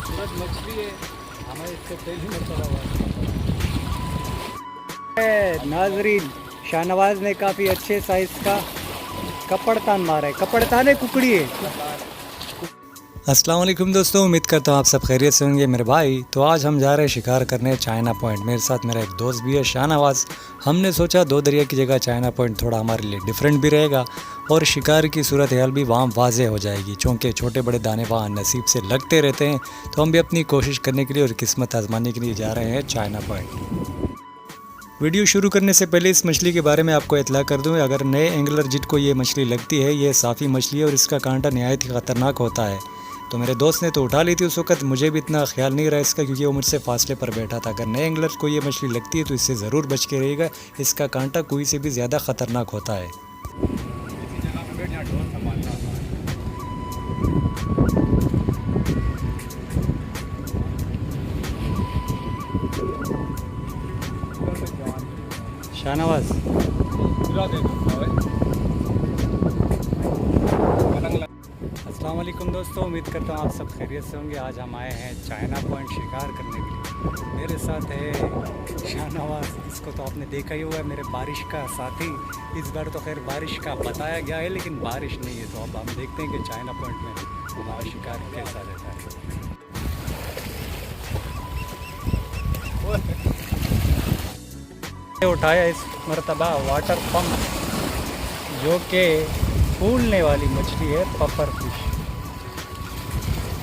खूबसूरत मछली है, हमें इससे पहले में चला हुआ नाजरीन। शाहनवाज ने काफ़ी अच्छे साइज का कपड़तान मारा है। कपड़तान है, कुकड़ी है। अस्सलाम वालेकुम दोस्तों, उम्मीद करता हूँ आप सब खैरियत से होंगे मेरे भाई। तो आज हम जा रहे हैं शिकार करने चाइना पॉइंट। मेरे साथ मेरा एक दोस्त भी है शाहनवाज। हमने सोचा दो दरिया की जगह चाइना पॉइंट थोड़ा हमारे लिए डिफरेंट भी रहेगा और शिकार की सूरत हाल भी वहाँ वाज़े हो जाएगी, चूँकि छोटे बड़े दाने वहाँ नसीब से लगते रहते हैं। तो हम भी अपनी कोशिश करने के लिए और किस्मत आजमाने के लिए जा रहे हैं चाइना पॉइंट। वीडियो शुरू करने से पहले इस मछली के बारे में आपको इतला कर दूं, अगर नए एंगलर जिनको ये मछली लगती है, ये साफ़ी मछली है और इसका कांटा नहायत ही ख़तरनाक होता है। तो मेरे दोस्त ने तो उठा ली थी उस वक्त, मुझे भी इतना ख्याल नहीं रहा इसका, क्योंकि वो मुझसे फासले पर बैठा था। अगर नए एंगलर को ये मछली लगती है तो इससे ज़रूर बच के रहेगा, इसका कांटा कोई से भी ज़्यादा ख़तरनाक होता है। शाहनवाज अस्सलाम वालेकुम दोस्तों, उम्मीद करता हूँ आप सब खैरियत से होंगे। आज हम आए हैं चाइना पॉइंट शिकार करने के लिए। मेरे साथ है शाहनवाज, इसको तो आपने देखा ही होगा, मेरे बारिश का साथी। इस बार तो खैर बारिश का बताया गया है, लेकिन बारिश नहीं है। तो अब हम देखते हैं कि चाइना पॉइंट में हमारा शिकार कैसा रहता है। उठाया इस मरतबा वाटर पंप, जो कि फूलने वाली मछली है, पपर फिश।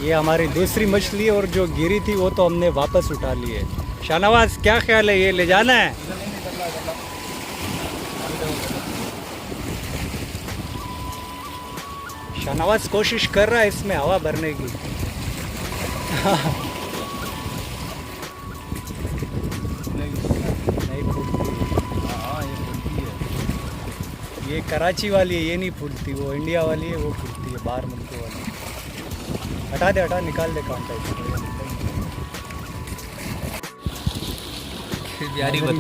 ये हमारी दूसरी मछली है और जो गिरी थी वो तो हमने वापस उठा ली है। शाहनवाज क्या ख्याल है, ये ले जाना है? शाहनवाज कोशिश कर रहा है इसमें हवा भरने की। ये कराची वाली है, ये नहीं फूलती। वो इंडिया वाली है, वो फूलती है, बाहर मुल्कों वाली। हटा दे, हटा, निकाल दे कांटा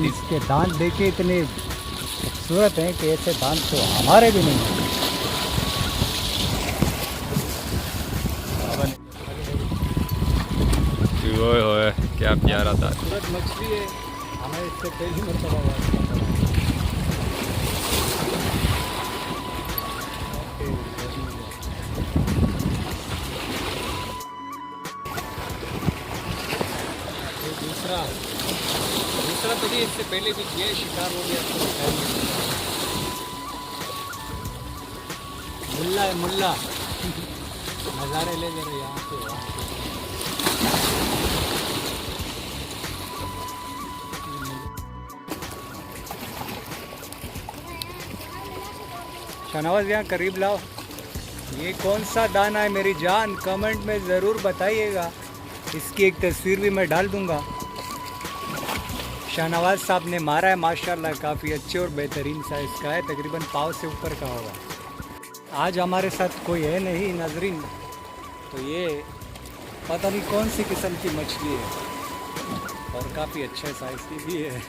इसके दांत देखे इतने खूबसूरत हैं कि ऐसे दांत तो हमारे भी नहीं हैं। ओए क्या प्यारा था। खूबसूरत मछली है, हमें इससे पहली मरतबा हुआ। दूसरा तो नहीं, इससे पहले भी किया शिकार हो गया तो मुल्ला है, मुल्ला। नज़ारे ले जरा यहाँ से, शाहनवाज यहाँ करीब लाओ। ये कौन सा दाना है मेरी जान, कमेंट में ज़रूर बताइएगा। इसकी एक तस्वीर भी मैं डाल दूँगा। शाहनवाज साहब ने मारा है, माशाल्लाह काफ़ी अच्छे और बेहतरीन साइज़ का है, तकरीबन पाव से ऊपर का होगा। आज हमारे साथ कोई है नहीं नाजरीन, तो ये पता नहीं कौन सी किस्म की मछली है और काफ़ी अच्छे साइज़ की भी है।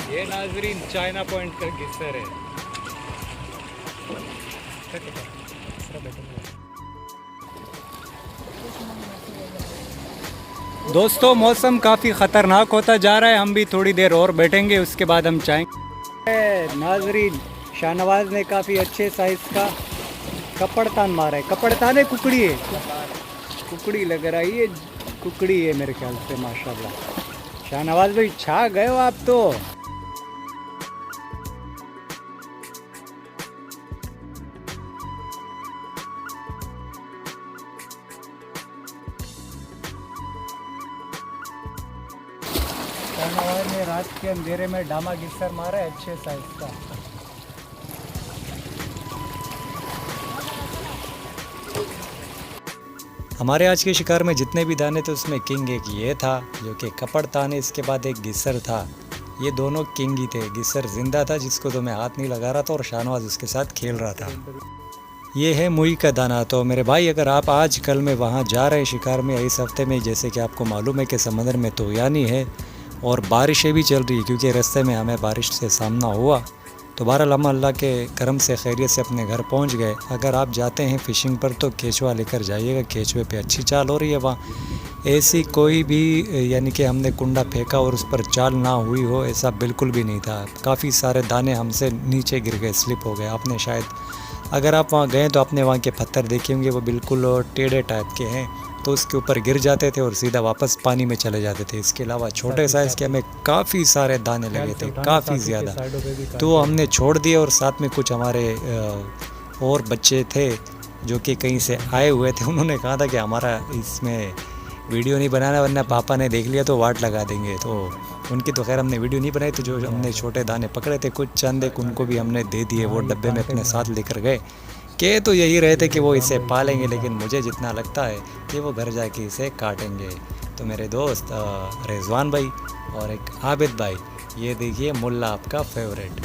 ये नाजरीन चाइना पॉइंट का गिस्सर है। दोस्तों मौसम काफ़ी ख़तरनाक होता जा रहा है, हम भी थोड़ी देर और बैठेंगे, उसके बाद हम चाहेंगे। नाजरीन, शाहनवाज ने काफ़ी अच्छे साइज़ का कपड़तान मारा है। कपड़तान है, कुकड़ी है, कुकड़ी लग रही है, कुकड़ी है मेरे ख्याल से। माशाल्लाह शाहनवाज भाई, छा गए हो आप तो। शाहनवाज ने रात के अंधेरे में डामा गिस्सर मारा है, अच्छे साइज का। हमारे आज के शिकार में जितने भी दाने थे उसमें किंग एक ये था जो कि कपड़तान है, इसके बाद एक गिस्सर था ये दोनों किंग ही थे। गिस्सर जिंदा था जिसको तो मैं हाथ नहीं लगा रहा था और शाहनवाज उसके साथ खेल रहा था। ये है मुई का दाना। तो मेरे भाई अगर आप आज कल में वहाँ जा रहे हैं शिकार में इस हफ्ते में, जैसे कि आपको मालूम है कि समंदर में तूफ़ानी है और बारिशें भी चल रही है, क्योंकि रास्ते में हमें बारिश से सामना हुआ। तो बहरहाल हम अल्लाह के करम से खैरियत से अपने घर पहुंच गए। अगर आप जाते हैं फ़िशिंग पर तो केचुआ लेकर जाइएगा, केचुए पे अच्छी चाल हो रही है वहाँ। ऐसी कोई भी यानी कि हमने कुंडा फेंका और उस पर चाल ना हुई हो, ऐसा बिल्कुल भी नहीं था। काफ़ी सारे दाने हमसे नीचे गिर गए, स्लिप हो गए। आपने शायद अगर आप वहाँ गए तो आपने वहाँ के पत्थर देखे होंगे, वो बिल्कुल टेढ़े टाइप के हैं, तो उसके ऊपर गिर जाते थे और सीधा वापस पानी में चले जाते थे। इसके अलावा छोटे साइज़ के हमें काफ़ी सारे दाने लगे थे, काफ़ी ज़्यादा। तो हमने छोड़ दिए और साथ में कुछ हमारे और बच्चे थे जो कि कहीं से आए हुए थे। उन्होंने कहा था कि हमारा इसमें वीडियो नहीं बनाना वरना पापा ने देख लिया तो वाट लगा देंगे। तो उनकी तो खैर हमने वीडियो नहीं बनाई। तो जो हमने छोटे दाने पकड़े थे कुछ चंद एक, उनको भी हमने दे दिए। वो डब्बे में अपने साथ लेकर गए। के तो यही रहे थे कि वो इसे पालेंगे, लेकिन मुझे जितना लगता है कि वो घर जाके इसे काटेंगे। तो मेरे दोस्त रिजवान भाई और एक आबिद भाई, ये देखिए मुल्ला आपका फेवरेट।